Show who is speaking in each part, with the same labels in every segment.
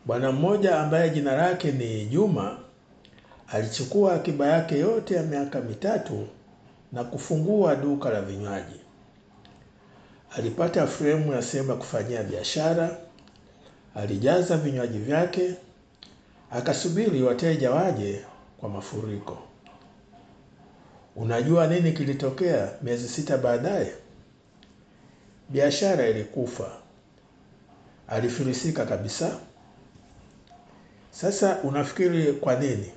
Speaker 1: Bwana mmoja ambaye jina lake ni Juma alichukua akiba yake yote ya miaka 3 na kufungua duka la vinywaji. Alipata fremu ya sehemu ya kufanyia biashara, alijaza vinywaji vyake, akasubiri wateja waje kwa mafuriko. Unajua nini kilitokea miezi 6 baadaye? Biashara ilikufa. Alifilisika kabisa. Sasa unafikiri kwa nini?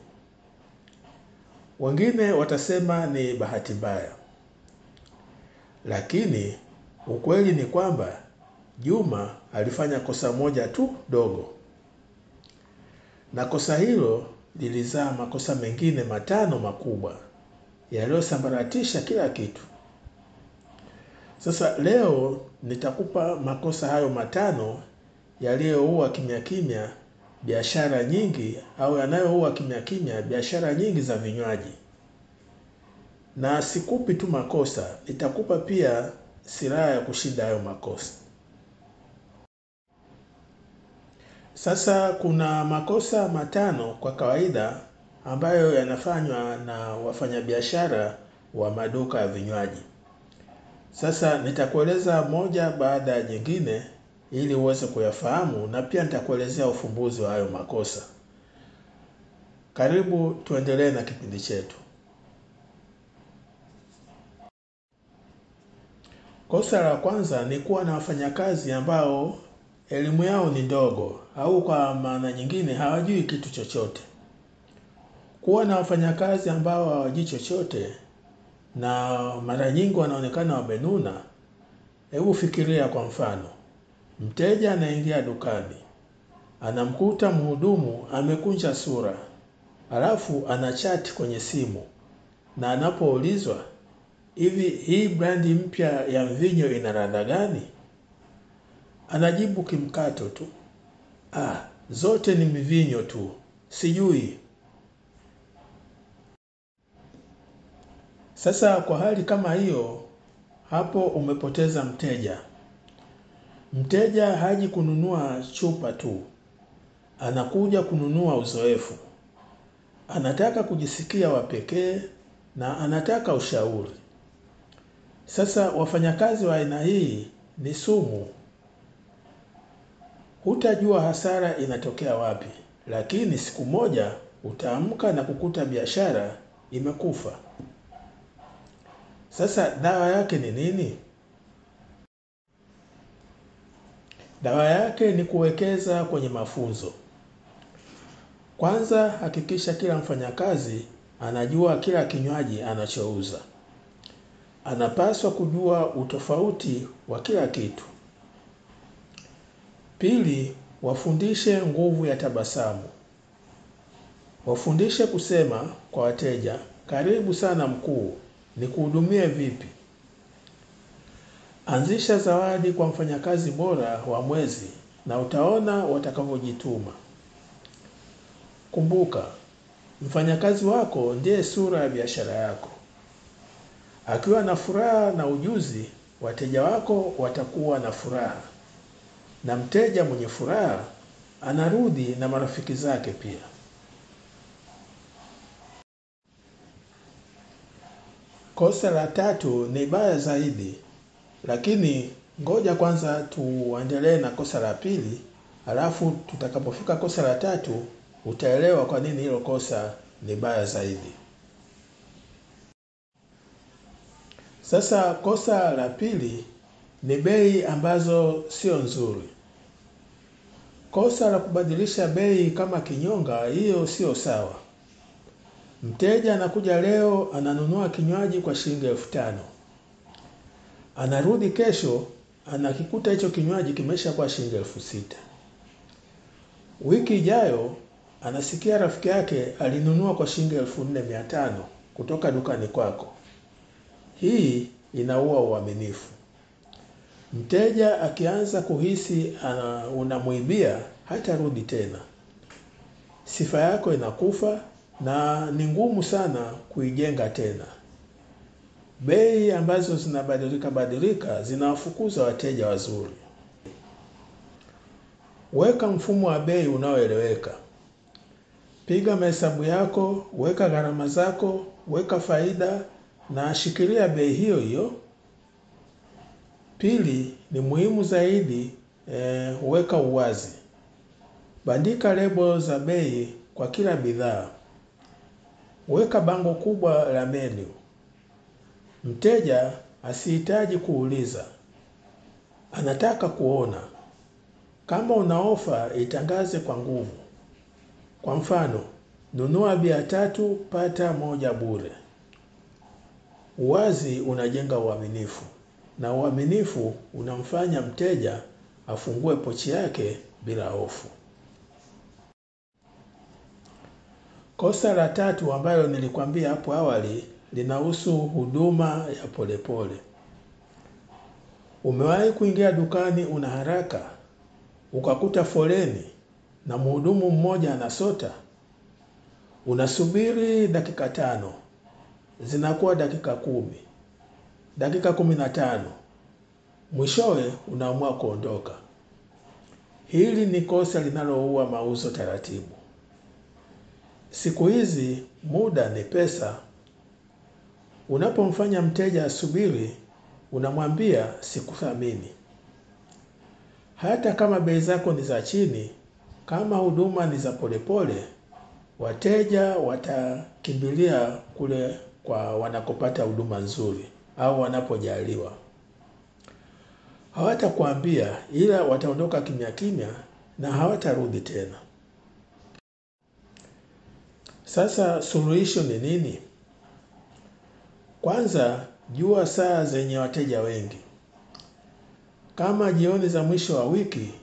Speaker 1: Wengine watasema ni bahati mbaya. Lakini ukweli ni kwamba Juma alifanya kosa moja tu dogo. Na kosa hilo lilizaa makosa mengine 5 makubwa yaliyosambaratisha kila kitu. Sasa leo nitakupa makosa hayo 5 yaliyoua kimya kimya biashara nyingi au yanayoua kimya kimya biashara nyingi za vinywaji. Na sikupi tu makosa, nitakupa pia silaha ya kushinda hayo makosa. Sasa kuna makosa 5 kwa kawaida ambayo yanafanywa na wafanyabiashara wa maduka ya vinywaji. Sasa nitakueleza moja baada ya jingine ili uweze kuyafahamu, na pia nitakuelezea ufumbuzi wa hayo makosa. Karibu tuendelee na kipindi chetu. Kosa la kwanza ni kuwa na wafanyakazi ambao elimu yao ni ndogo au kwa maana nyingine hawajui kitu chochote. Kuwa na wafanyakazi ambao hawajui chochote na mara nyingi wanaonekana wamenuna. Hebu fikiria kwa mfano. Mteja anaingia dukani. Anamkuta mhudumu amekunja sura. Alafu anachati kwenye simu. Na anapoulizwa, hivi hii brandi mpya ya mvinyo ina ladha gani? Anajibu kimkato tu. Zote ni mvinyo tu. Sijui. Sasa kwa hali kama hiyo, hapo umepoteza mteja. Mteja haji kununua chupa tu. Anakuja kununua uzoefu. Anataka kujisikia wa pekee na anataka ushauri. Sasa wafanyakazi wa aina hii ni sumu. Hutajua hasara inatokea wapi, lakini siku moja utaamka na kukuta biashara imekufa. Sasa dawa yake ni nini? Dawa yake ni kuwekeza kwenye mafunzo. Kwanza hakikisha kila mfanyakazi anajua kila kinywaji anachouza. Anapaswa kujua utofauti wa kila kitu. Pili, wafundishe nguvu ya tabasamu. Wafundishe kusema kwa wateja, karibu sana mkuu, nikuhudumie vipi? Anzisha zawadi kwa mfanyakazi bora wa mwezi na utaona watakavyojituma. Kumbuka, mfanyakazi wako ndiye sura ya biashara yako. Akiwa na furaha na ujuzi, wateja wako watakuwa na furaha. Na mteja mwenye furaha anarudi na marafiki zake pia. Kosa la 3 ni baya zaidi, lakini ngoja kwanza tuendelee na kosa la 2, alafu tutakapofika kosa la 3 utaelewa kwa nini hilo kosa ni baya zaidi. Sasa kosa la 2 ni bei ambazo sio nzuri. Kosa la kubadilisha bei kama kinyonga, hiyo sio sawa. Mteja anakuja leo ananunua kinywaji kwa shilingi 5,000. Anarudi kesho anakikuta hicho kinywaji kimesha kwa shilingi 6,000. Wiki ijayo anasikia rafiki yake alinunua kwa shilingi 4,500 kutoka dukani kwako. Hii inaua uaminifu. Mteja akianza kuhisi unamuibia hatarudi tena. Sifa yako inakufa na ni ngumu sana kuijenga tena. Bei ambazo zinabadilika zinawafukuza wateja wazuri. Weka mfumo wa bei unaoeleweka. Piga mahesabu yako, weka gharama zako, weka faida na shikilia bei hiyo hiyo. Pili, ni muhimu zaidi, weka uwazi. Bandika lebo za bei kwa kila bidhaa. Weka bango kubwa la menu. Mteja asihitaji kuuliza, anataka kuona. Kama una ofa, itangaze kwa nguvu. Kwa mfano, nunua bia 3 pata 1 bure. Uwazi unajenga uaminifu, na uaminifu unamfanya mteja afungue pochi yake bila hofu. Kosa la 3 ambalo nilikwambia hapo awali linahusu huduma ya polepole. Umewahi kuingia dukani una haraka, ukakuta foleni na mhudumu mmoja anasota? Unasubiri dakika 5, zinakuwa dakika 10, dakika 15. Mwishowe unaamua kuondoka. Hili ni kosa linaloua mauzo taratibu. Siku hizi muda ni pesa. Unapomfanya mteja asubiri, unamwambia sikuthamini. Hata kama bei zako ni za chini, kama huduma ni za polepole, wateja watakimbilia kule kwa wanakopata huduma nzuri au wanapojaliwa. Hawatakuambia, ila wataondoka kimya kimya na hawatarudi tena. Sasa suluhisho ni nini? Kwanza, jua saa zenye wateja wengi. Kama jioni za mwisho wa wiki,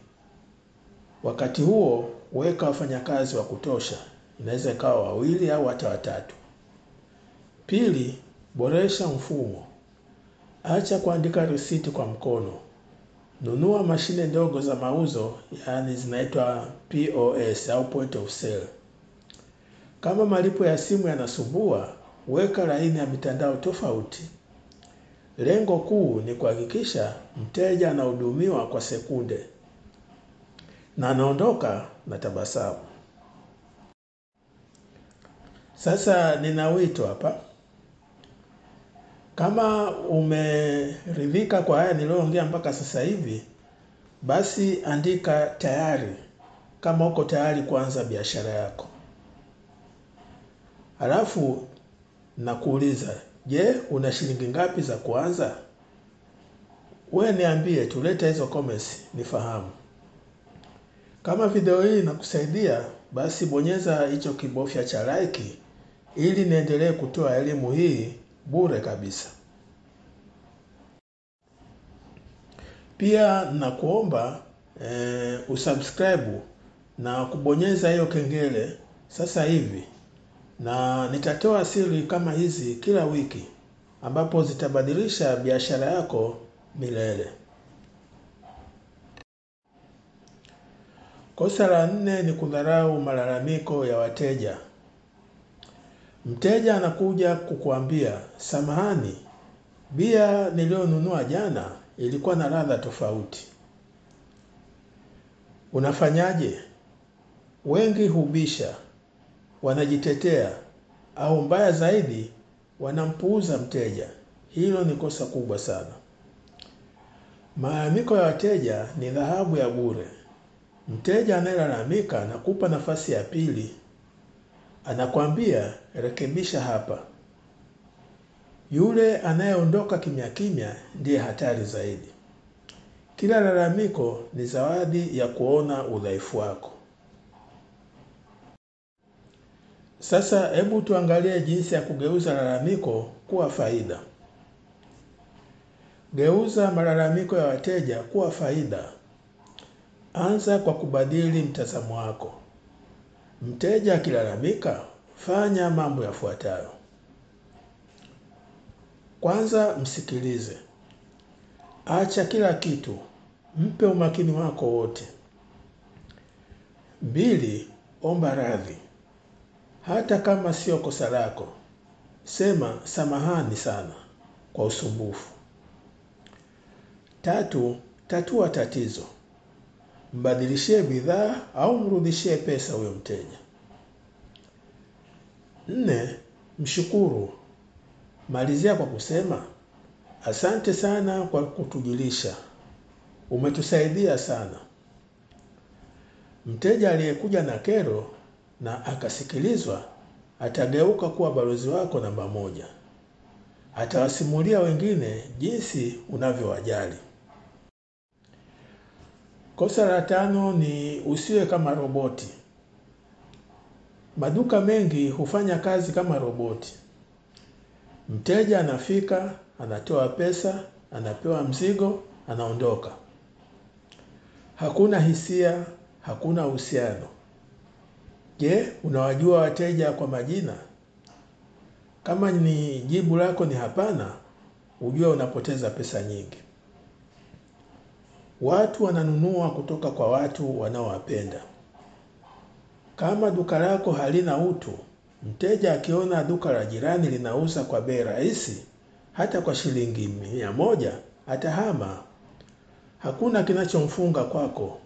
Speaker 1: wakati huo weka wafanyakazi wa kutosha. Inaweza ikawa 2 au hata 3. Pili, boresha mfumo. Acha kuandika risiti kwa mkono. Nunua mashine ndogo za mauzo, yaani zinaitwa POS au point of sale. Kama malipo ya simu yanasumbua, weka laini ya mitandao tofauti. Lengo kuu ni kuhakikisha mteja anahudumiwa kwa sekunde na anaondoka na tabasamu. Sasa nina wito hapa. Kama umeridhika kwa haya niliyoongea mpaka sasa hivi, basi andika tayari kama uko tayari kuanza biashara yako. Halafu nakuuliza, je, una shilingi ngapi za kuanza? Wewe niambie, tuleta hizo comments nifahamu. Kama video hii inakusaidia, basi bonyeza hicho kibofya cha like ili niendelee kutoa elimu hii bure kabisa. Pia nakuomba usubscribe na kubonyeza hiyo kengele sasa hivi, na nitatoa siri kama hizi kila wiki ambapo zitabadilisha biashara yako milele. Kosa la 4 ni kudharau malalamiko ya wateja. Mteja anakuja kukuambia, samahani, bia niliyonunua jana ilikuwa na ladha tofauti. Unafanyaje? Wengi hubisha, wanajitetea, au mbaya zaidi, wanampuuza mteja. Hilo ni kosa kubwa sana. Malalamiko ya wateja ni dhahabu ya bure. Mteja anayelalamika anakupa nafasi ya pili. Anakwambia, rekebisha hapa. Yule anayeondoka kimya kimya ndiye hatari zaidi. Kila lalamiko ni zawadi ya kuona udhaifu wako. Sasa hebu tuangalie jinsi ya kugeuza lalamiko kuwa faida. Geuza malalamiko ya wateja kuwa faida. Anza kwa kubadili mtazamo wako. Mteja akilalamika, fanya mambo yafuatayo. Kwanza, msikilize. Acha kila kitu, mpe umakini wako wote. 2, omba radhi. Hata kama sio kosa lako, sema samahani sana kwa usumbufu. 3, tatua tatizo. mbadilishie bidhaa au mrudishie pesa huyo mteja. 4. Mshukuru. Malizia kwa kusema, asante sana kwa kutujulisha. Umetusaidia sana. Mteja aliyekuja na kero na akasikilizwa atageuka kuwa balozi wako namba 1. Atawasimulia wengine jinsi unavyowajali. Kosa la 5 ni usiwe kama roboti. Maduka mengi hufanya kazi kama roboti. Mteja anafika, anatoa pesa, anapewa mzigo, anaondoka. Hakuna hisia, hakuna uhusiano. Je, unawajua wateja kwa majina? Kama ni jibu lako ni hapana, ujue unapoteza pesa nyingi. Watu wananunua kutoka kwa watu wanaowapenda. Kama duka lako halina utu, mteja akiona duka la jirani linauza kwa bei rahisi, hata kwa shilingi 100, atahama. Hakuna kinachomfunga kwako.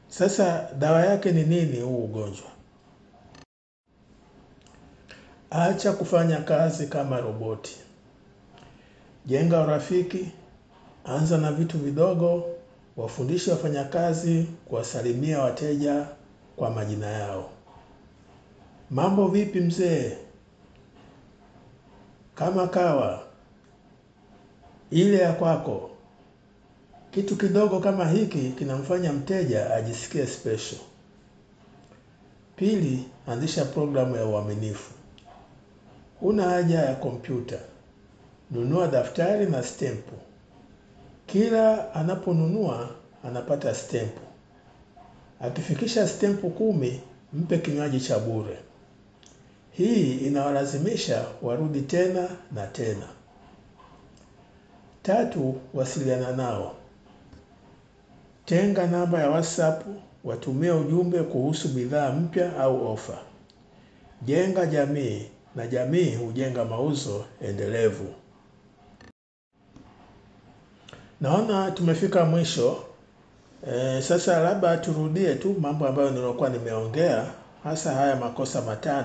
Speaker 1: Sasa dawa yake ni nini huu ugonjwa? Acha kufanya kazi kama roboti. Jenga urafiki, anza na vitu vidogo, wafundishe wafanyakazi kuwasalimia wateja kwa majina yao. Mambo vipi mzee? Kama kawa ile ya kwako. Kitu kidogo kama hiki kinamfanya mteja ajisikie special. Pili, anzisha programu ya uaminifu. Huna haja ya kompyuta. Nunua daftari na stempu. Kila anaponunua anapata stempu. Akifikisha stempu 10, mpe kinywaji cha bure. Hii inawalazimisha warudi tena na tena. 3, wasiliana nao. Tenga namba ya WhatsApp, watumie ujumbe kuhusu bidhaa mpya au ofa. Jenga jamii, na jamii hujenga mauzo endelevu. Naona tumefika mwisho. Sasa labda turudie tu mambo ambayo nilikuwa nimeongea, hasa haya makosa 5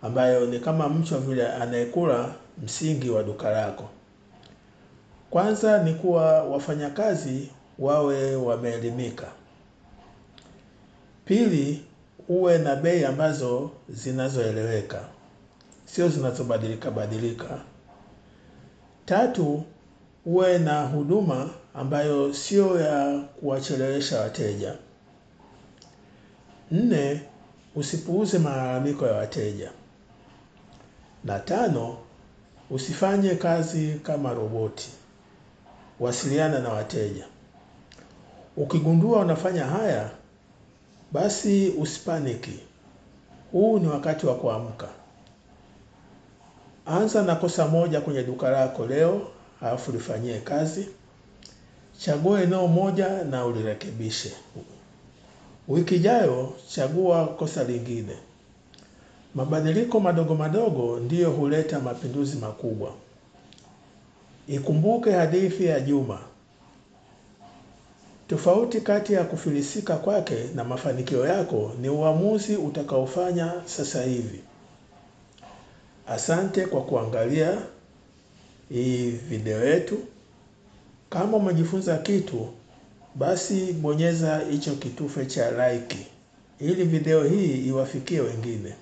Speaker 1: ambayo ni kama mchwa vile anayekula msingi wa duka lako. Kwanza ni kuwa wafanyakazi wawe wameelimika. Pili, uwe na bei ambazo zinazoeleweka, sio zinazobadilika badilika. 3, uwe na huduma ambayo sio ya kuwachelewesha wateja. 4, usipuuze malalamiko ya wateja. Na 5, usifanye kazi kama roboti. Wasiliana na wateja. Ukigundua unafanya haya, basi usipaniki. Huu ni wakati wa kuamka. Anza na kosa moja kwenye duka lako leo, alafu lifanyie kazi. Chagua eneo moja na ulirekebishe. Wiki ijayo chagua kosa lingine. Mabadiliko madogo madogo ndiyo huleta mapinduzi makubwa. Ikumbuke hadithi ya Juma. Tofauti kati ya kufilisika kwake na mafanikio yako ni uamuzi utakaofanya sasa hivi. Asante kwa kuangalia hii video yetu. Kama umejifunza kitu, basi bonyeza hicho kitufe cha like ili video hii iwafikie wengine.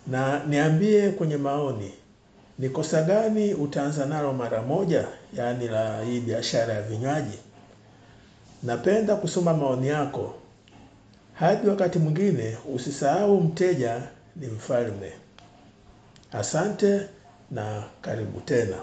Speaker 1: Na niambie kwenye maoni, ni kosa gani utaanza nalo mara moja, yaani la hii biashara ya vinywaji? Napenda kusoma maoni yako. Hadi wakati mwingine, usisahau mteja ni mfalme. Asante na karibu tena.